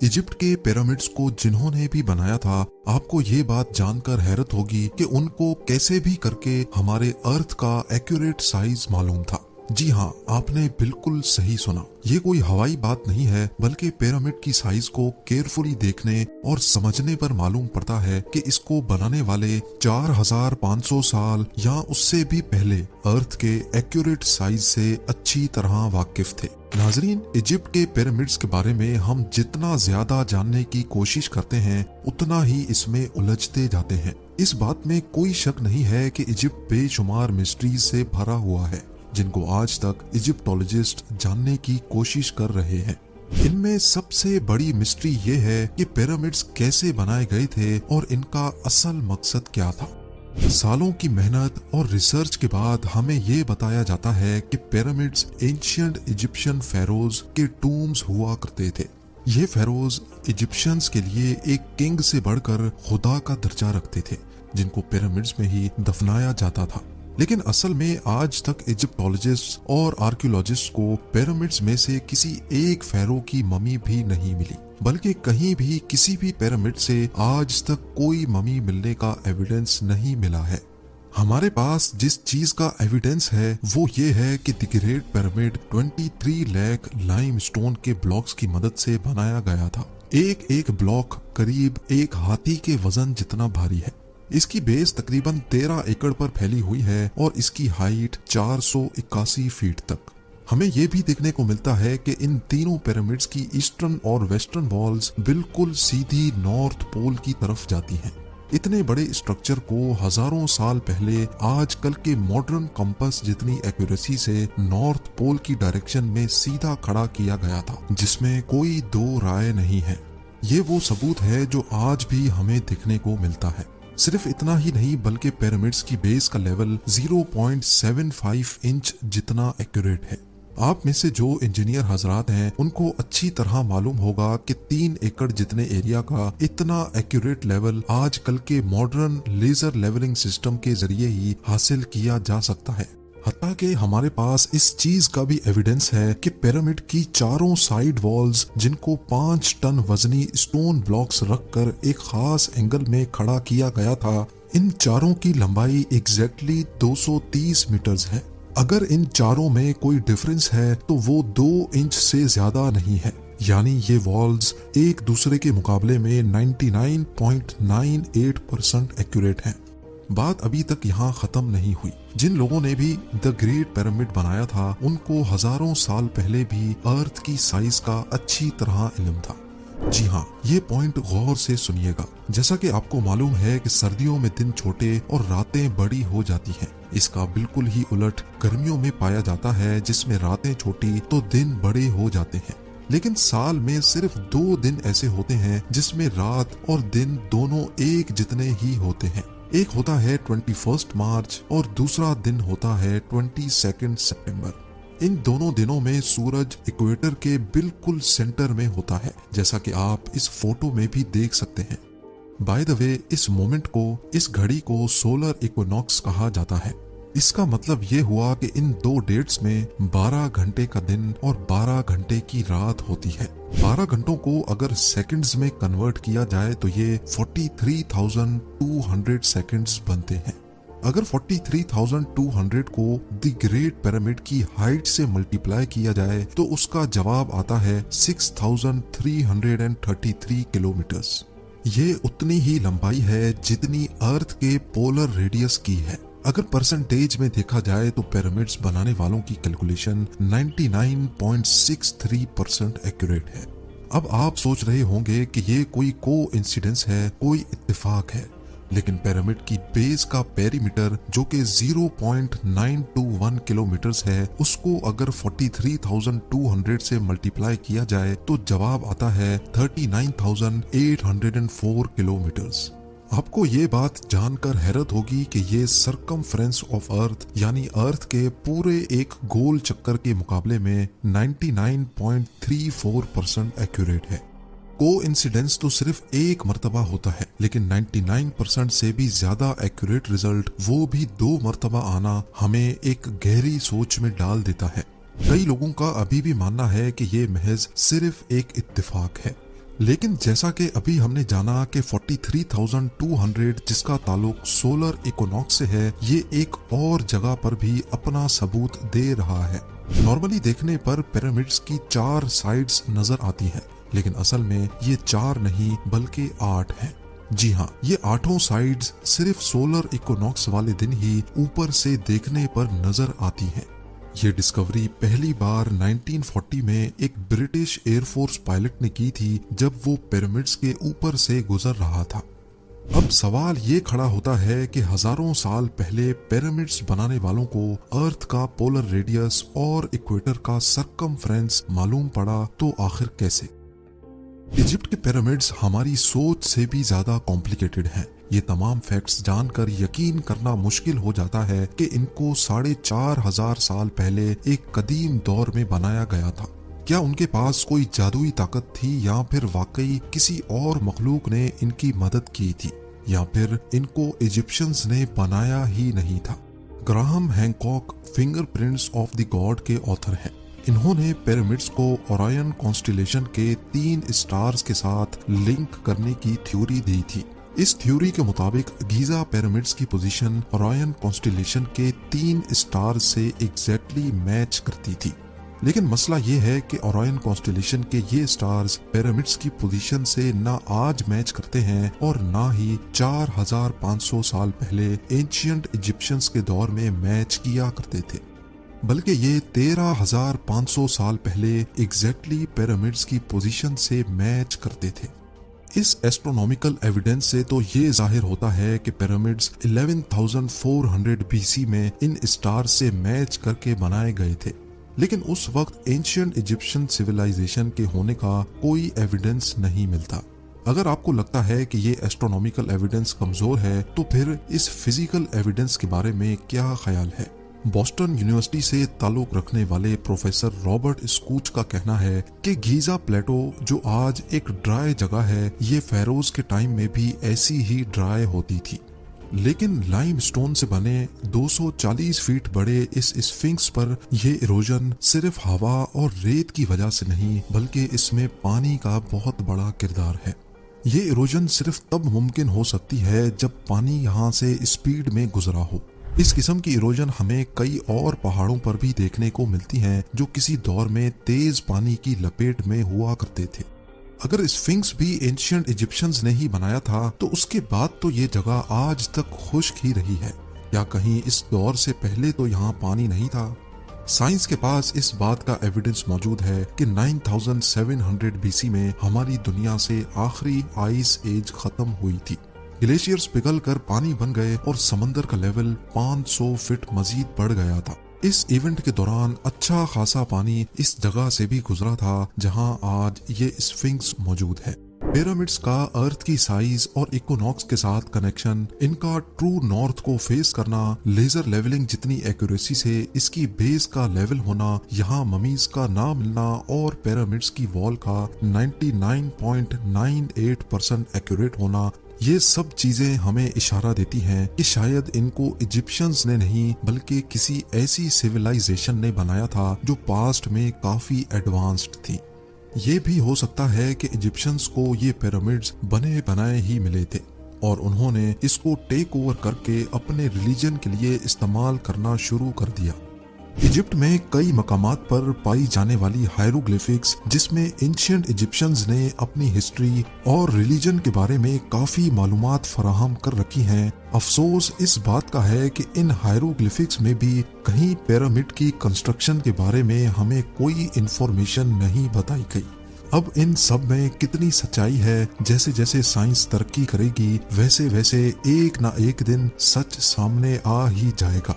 Egypt के pyramids को जिन्होंने भी बनाया था, आपको ये बात जानकर हैरत होगी कि उनको कैसे भी करके हमारे अर्थ का एक्यूरेट साइज मालूम था। जी हाँ, आपने बिल्कुल सही सुना। ये कोई हवाई बात नहीं है, बल्कि पिरामिड की साइज को केयरफुली देखने और समझने पर मालूम पड़ता है कि इसको बनाने वाले 4500 साल या उससे भी पहले अर्थ के एक्यूरेट साइज से अच्छी तरह वाकिफ थे। नाजरीन, इजिप्ट के पिरामिड्स के बारे में हम जितना ज्यादा जानने की कोशिश करते हैं, उतना ही इसमें उलझते जाते हैं। इस बात में कोई शक नहीं है कि इजिप्ट बेशुमार मिस्ट्रीज से भरा हुआ है, जिनको आज तक इजिप्टोलॉजिस्ट जानने की कोशिश कर रहे हैं। इनमें सबसे बड़ी मिस्ट्री ये है कि पिरामिड्स कैसे बनाए गए थे और इनका असल मकसद क्या था। सालों की मेहनत और रिसर्च के बाद हमें ये बताया जाता है कि पिरामिड्स एंशिएंट इजिप्शियन फेरोज के टूम्स हुआ करते थे। ये फेरोज इजिप्शियंस के लिए एक किंग से बढ़कर खुदा का दर्जा रखते थे, जिनको पिरामिड्स में ही दफनाया जाता था। लेकिन असल में आज तक इजिप्टोलॉजिस्ट और आर्कियोलॉजिस्ट को पिरामिड्स में से किसी एक फेरो की ममी भी नहीं मिली, बल्कि कहीं भी किसी भी पिरामिड से आज तक कोई ममी मिलने का एविडेंस नहीं मिला है। हमारे पास जिस चीज का एविडेंस है वो ये है कि the great pyramid 23 lakh limestone के ब्लॉक्स की मदद से बनाया गया था। एक एक ब्लॉक करीब एक हाथी के वजन जितना भारी है। इसकी बेस तकरीबन 13 एकड़ पर फैली हुई है और इसकी हाइट 481 फीट तक। हमें यह भी देखने को मिलता है कि इन तीनों पिरामिड्स की ईस्टर्न और वेस्टर्न वॉल्स बिल्कुल सीधी नॉर्थ पोल की तरफ जाती हैं। इतने बड़े स्ट्रक्चर को हजारों साल पहले आजकल के मॉडर्न कंपास जितनी एक्यूरेसी से नॉर्थ पोल की डायरेक्शन में सीधा खड़ा किया गया था, जिसमें कोई दो राय नहीं है। ये वो सबूत है जो आज भी हमें देखने को मिलता है। सिर्फ इतना ही नहीं, बल्कि पिरामिड्स की बेस का लेवल 0.75 इंच जितना एक्यूरेट है। आप में से जो इंजीनियर हजरात हैं, उनको अच्छी तरह मालूम होगा कि 3 एकड़ जितने एरिया का इतना एक्यूरेट लेवल आजकल के मॉडर्न लेजर लेवलिंग सिस्टम के जरिए ही हासिल किया जा सकता है। हत्ता कि हमारे पास इस चीज का भी एविडेंस है कि पिरामिड की चारों साइड वॉल्स, जिनको 5 टन वजनी स्टोन ब्लॉक्स रखकर एक खास एंगल में खड़ा किया गया था, इन चारों की लंबाई एग्जैक्टली 230 मीटर्स है। अगर इन चारों में कोई डिफरेंस है तो वो 2 इंच से ज्यादा नहीं है। यानी ये वॉल्स एक दूसरे के मुकाबले में 99.98% एक्यूरेट हैं। बात अभी तक यहाँ खत्म नहीं हुई। जिन लोगों ने भी द ग्रेट पिरामिड बनाया था, उनको हजारों साल पहले भी अर्थ की साइज का अच्छी तरह इल्म था। जी हाँ, ये पॉइंट गौर से सुनिएगा। जैसा कि आपको मालूम है कि सर्दियों में दिन छोटे और रातें बड़ी हो जाती हैं, इसका बिल्कुल ही उलट गर्मियों में पाया जाता है, जिसमें रातें छोटी तो दिन बड़े हो जाते हैं। लेकिन साल में सिर्फ 2 दिन ऐसे होते हैं जिसमें रात और दिन दोनों एक जितने ही होते हैं। एक होता है 21 मार्च और दूसरा दिन होता है 22 सितंबर। इन दोनों दिनों में सूरज इक्वेटर के बिल्कुल सेंटर में होता है, जैसा कि आप इस फोटो में भी देख सकते हैं। बाय द वे, इस मोमेंट को, इस घड़ी को सोलर इक्विनॉक्स कहा जाता है। इसका मतलब ये हुआ कि इन 2 डेट्स में 12 घंटे का दिन और 12 घंटे की रात होती है। 12 घंटों को अगर सेकंड्स में कन्वर्ट किया जाए तो ये 43,200 सेकंड्स बनते हैं। अगर 43,200 को द ग्रेट पिरामिड की हाइट से मल्टीप्लाई किया जाए तो उसका जवाब आता है 6,333 किलोमीटर्स। ये उतनी ही लंबाई है जितनी अर्थ के पोलर रेडियस की है। अगर परसेंटेज में देखा जाए तो पिरामिड्स बनाने वालों की कैलकुलेशन 99.63% एक्यूरेट है। अब आप सोच रहे होंगे कि ये कोई कोइंसिडेंस है, कोई इत्तेफाक है, लेकिन पिरामिड की बेस का पेरीमीटर जो कि 0.921 किलोमीटर्स है, उसको अगर 43,200 से मल्टीप्लाई किया जाए तो जवाब आता है 39,804 किलोमीटर्स। आपको ये बात जानकर हैरत होगी कि ये सरकमफ्रेंस ऑफ अर्थ यानी अर्थ के पूरे एक गोल चक्कर के मुकाबले में 99.34% एक्यूरेट है। कोइंसिडेंस तो सिर्फ एक मर्तबा होता है, लेकिन 99% से भी ज्यादा एक्यूरेट रिजल्ट वो भी 2 मर्तबा आना हमें एक गहरी सोच में डाल देता है। कई लोगों का अभी भी मानना है कि ये महज सिर्फ एक इत्तेफाक है, लेकिन जैसा कि अभी हमने जाना कि 43,200 जिसका ताल्लुक सोलर इक्विनॉक्स से है, ये एक और जगह पर भी अपना सबूत दे रहा है। नॉर्मली देखने पर पिरामिड्स की 4 साइड्स नजर आती हैं, लेकिन असल में ये 4 नहीं बल्कि 8 हैं। जी हाँ, ये 8 साइड्स सिर्फ सोलर इक्विनॉक्स वाले दिन ही ऊपर से देखने पर नजर आती हैं। ये डिस्कवरी पहली बार 1940 में एक ब्रिटिश एयरफोर्स पायलट ने की थी, जब वो पिरामिड्स के ऊपर से गुजर रहा था। अब सवाल ये खड़ा होता है कि हजारों साल पहले पिरामिड्स बनाने वालों को अर्थ का पोलर रेडियस और इक्वेटर का सरकमफ्रेंस मालूम पड़ा, तो आखिर कैसे? इजिप्ट के पिरामिड्स हमारी सोच से भी ज्यादा कॉम्प्लिकेटेड हैं। ये तमाम फैक्ट्स जानकर यकीन करना मुश्किल हो जाता है कि इनको 4,500 साल पहले एक कदीम दौर में बनाया गया था। क्या उनके पास कोई जादुई ताकत थी, या फिर वाकई किसी और मखलूक ने इनकी मदद की थी, या फिर इनको इजिप्शियंस ने बनाया ही नहीं था? Graham Hancock fingerprints of the God के ऑथर हैं। इन्होंने पिरामिड्स को ओरायन कॉन्स्टिलेशन के 3 स्टार्स के साथ लिंक करने की थ्योरी दी थी। इस थ्योरी के मुताबिक गीजा पिरामिड्स की पोजीशन ओरायन कॉन्स्टिलेशन के 3 स्टार्स से एग्जैक्टली मैच करती थी। लेकिन मसला ये है कि ओरायन कॉन्स्टिलेशन के ये स्टार्स पिरामिड्स की पोजीशन से ना आज मैच करते हैं और ना ही 4,500 साल पहले एंशियंट इजिप्शियंस के दौर में मैच किया करते थे, बल्कि ये 13,500 साल पहले एग्जैक्टली पिरामिड्स की पोजीशन से मैच करते थे। इस एस्ट्रोनॉमिकल एविडेंस से तो ये जाहिर होता है कि पिरामिड्स 11,400 BC में इन स्टार से मैच करके बनाए गए थे। लेकिन उस वक्त एंशियंट इजिप्शियन सिविलाइजेशन के होने का कोई एविडेंस नहीं मिलता। अगर आपको लगता है कि ये एस्ट्रोनॉमिकल एविडेंस कमजोर है, तो फिर इस फिजिकल एविडेंस के बारे में क्या ख्याल है? बोस्टन यूनिवर्सिटी से ताल्लुक रखने वाले प्रोफेसर रॉबर्ट स्कूच का कहना है कि गीजा प्लेटो, जो आज एक ड्राई जगह है, ये फेरोज के टाइम में भी ऐसी ही ड्राई होती थी। लेकिन लाइमस्टोन से बने 240 फीट बड़े इस स्फिंक्स पर यह इरोजन सिर्फ हवा और रेत की वजह से नहीं, बल्कि इसमें पानी का बहुत बड़ा किरदार है। ये इरोजन सिर्फ तब मुमकिन हो सकती है जब पानी यहाँ से स्पीड में गुजरा हो। इस किस्म की इरोजन हमें कई और पहाड़ों पर भी देखने को मिलती हैं, जो किसी दौर में तेज पानी की लपेट में हुआ करते थे। अगर स्फिंक्स भी एंशियंट इजिप्शियंस ने ही बनाया था, तो उसके बाद तो ये जगह आज तक खुश्क ही रही है। या कहीं इस दौर से पहले तो यहाँ पानी नहीं था? साइंस के पास इस बात का एविडेंस मौजूद है कि 9700 BC में हमारी दुनिया से आखिरी आइस एज खत्म हुई थी। ग्लेशियर्स पिघल कर पानी बन गए और समंदर का लेवल 500 फीट मजीद बढ़ गया था। इस इवेंट के दौरान अच्छा खासा पानी इस जगह से भी गुजरा था जहां आज ये स्फिंक्स मौजूद है। पिरामिड्स का अर्थ की साइज और इक्विनॉक्स के साथ कनेक्शन, इनका ट्रू नॉर्थ को फेस करना, लेजर लेवलिंग जितनी एक्यूरेसी से इसकी बेस का लेवल होना, यहाँ ममीज का ना मिलना और पिरामिड्स की वॉल का 99.98% एक्यूरेट होना, ये सब चीजें हमें इशारा देती हैं कि शायद इनको इजिप्शियंस ने नहीं बल्कि किसी ऐसी सिविलाइजेशन ने बनाया था जो पास्ट में काफी एडवांस्ड थी। ये भी हो सकता है कि इजिप्शियंस को ये पिरामिड्स बने बनाए ही मिले थे और उन्होंने इसको टेक ओवर करके अपने रिलीजन के लिए इस्तेमाल करना शुरू कर दिया। इजिप्ट में कई मकामात पर पाई जाने वाली हायरोग्लिफिक्स, जिसमें एंशियंट इजिप्शियंस ने अपनी हिस्ट्री और रिलीजन के बारे में काफी मालूमात फराहम कर रखी हैं। अफसोस इस बात का है कि इन हायरोग्लिफिक्स में भी कहीं पिरामिड की कंस्ट्रक्शन के बारे में हमें कोई इंफॉर्मेशन नहीं बताई गई। अब इन सब में कितनी सच्चाई है, जैसे जैसे साइंस तरक्की करेगी वैसे वैसे एक ना एक दिन सच सामने आ ही जाएगा।